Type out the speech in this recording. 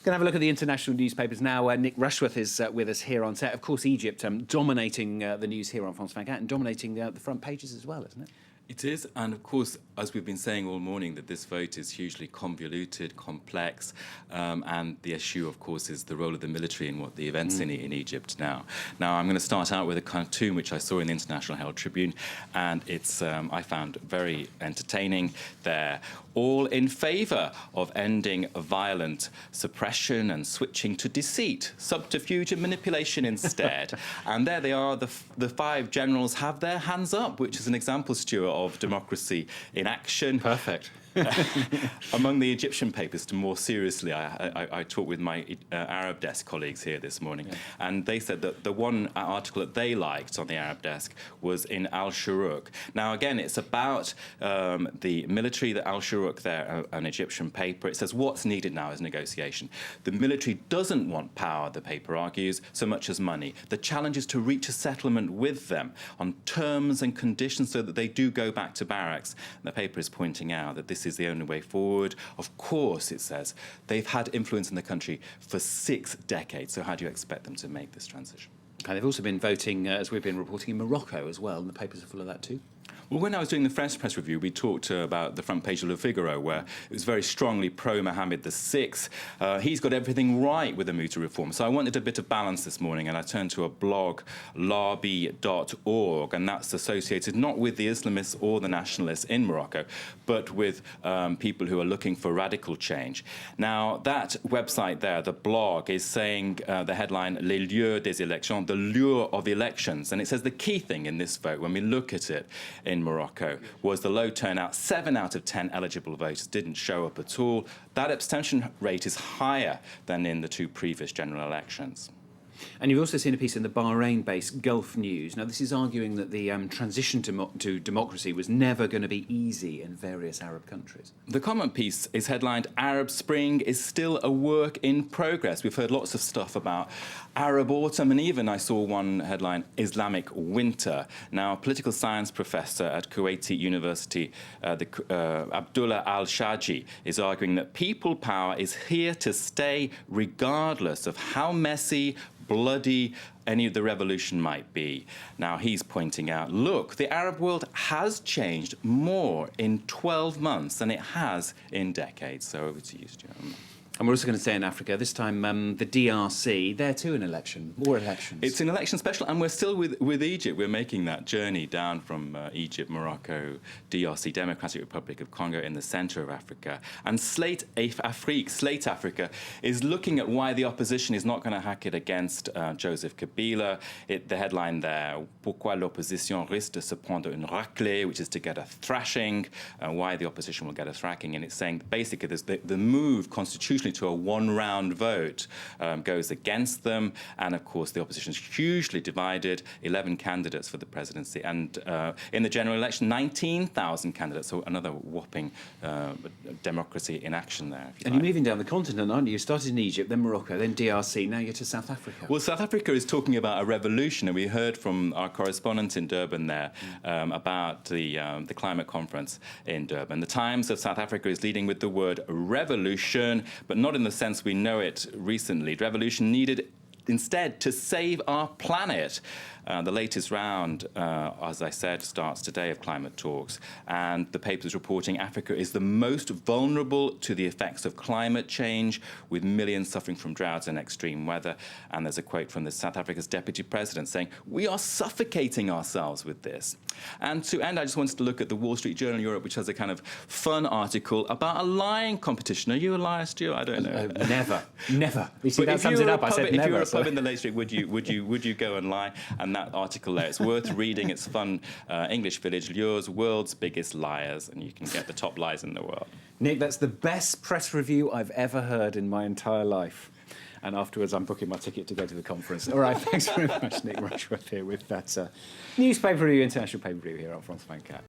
Going to have a look at the international newspapers now. Nick Rushworth is with us here on set. Of course, Egypt dominating the news here on France 24 and dominating the front pages as well, isn't it? It is, and of course, as we've been saying all morning, that this vote is hugely convoluted, complex, and the issue, of course, is the role of the military in what the events in Egypt now. Now, I'm going to start out with a cartoon which I saw in the International Herald Tribune, and it's I found very entertaining. They're all in favour of ending violent suppression and switching to deceit, subterfuge and manipulation instead. And there they are, the five generals have their hands up, which is an example, Stuart, of democracy in action. Perfect. Among the Egyptian papers, to more seriously, I talked with my Arab desk colleagues here this morning, and they said that the one article that they liked on the Arab desk was in Al-Shuruq. Now, again, it's about the military, the Al-Shuruq there, an Egyptian paper. It says what's needed now is negotiation. The military doesn't want power, the paper argues, so much as money. The challenge is to reach a settlement with them on terms and conditions so that they do go back to barracks. And the paper is pointing out that this is the only way forward. Of course, it says, they've had influence in the country for 6 decades, so how do you expect them to make this transition? And they've also been voting, as we've been reporting, in Morocco as well, and the papers are full of that too. Well, when I was doing the French press review, we talked about the front page of Le Figaro, where it was very strongly pro-Mohammed VI. He's got everything right with the Muta reform. So I wanted a bit of balance this morning, and I turned to a blog, larbi.org, and that's associated not with the Islamists or the nationalists in Morocco, but with people who are looking for radical change. Now, that website there, the blog, is saying the headline, Les lieux des élections, the lure of elections. And it says the key thing in this vote, when we look at it in Morocco, was the low turnout. 7 out of 10 eligible voters didn't show up at all. That abstention rate is higher than in the 2 previous general elections. And you've also seen a piece in the Bahrain-based Gulf News. Now, this is arguing that the transition to democracy was never going to be easy in various Arab countries. The comment piece is headlined, Arab Spring is still a work in progress. We've heard lots of stuff about Arab Autumn, and even I saw one headline, Islamic Winter. Now, a political science professor at Kuwaiti University, Abdullah al-Shaji, is arguing that people power is here to stay regardless of how messy, bloody any of the revolution might be. Now, he's pointing out, look, the Arab world has changed more in 12 months than it has in decades. So over to you, Stuart. And we're also going to say in Africa, this time the DRC, there too an election, more elections. It's an election special, and we're still with Egypt. We're making that journey down from Egypt, Morocco, DRC, Democratic Republic of Congo, in the centre of Africa. And Slate Africa, is looking at why the opposition is not going to hack it against Joseph Kabila. The headline there, Pourquoi l'opposition risque de se prendre une raclée, which is to get a thrashing, why the opposition will get a thrashing. And it's saying basically the move constitutionally to a one-round vote goes against them, and of course the opposition is hugely divided, 11 candidates for the presidency, and in the general election 19,000 candidates, so another whopping democracy in action there. And you're moving down the continent, aren't you? You started in Egypt, then Morocco, then DRC, now you're to South Africa. Well, South Africa is talking about a revolution, and we heard from our correspondent in Durban there about the climate conference in Durban. The Times of South Africa is leading with the word revolution, but not in the sense we know it recently. Revolution needed instead to save our planet. The latest round, as I said, starts today of climate talks, and the paper is reporting Africa is the most vulnerable to the effects of climate change, with millions suffering from droughts and extreme weather. And there's a quote from the South Africa's deputy president saying, we are suffocating ourselves with this. And to end, I just wanted to look at the Wall Street Journal Europe, which has a kind of fun article about a lying competition. Are you a liar, Stuart? I don't know. Never. You see, that sums it up. I said never. If you were a pub in the late street, would you go and lie? And that article there, it's worth reading. It's fun. English Village Lures, world's biggest liars, and you can get the top lies in the world. Nick, that's the best press review I've ever heard in my entire life. And afterwards, I'm booking my ticket to go to the conference. All right, thanks very much, Nick Rushworth here with that newspaper review, international paper review here on France 24.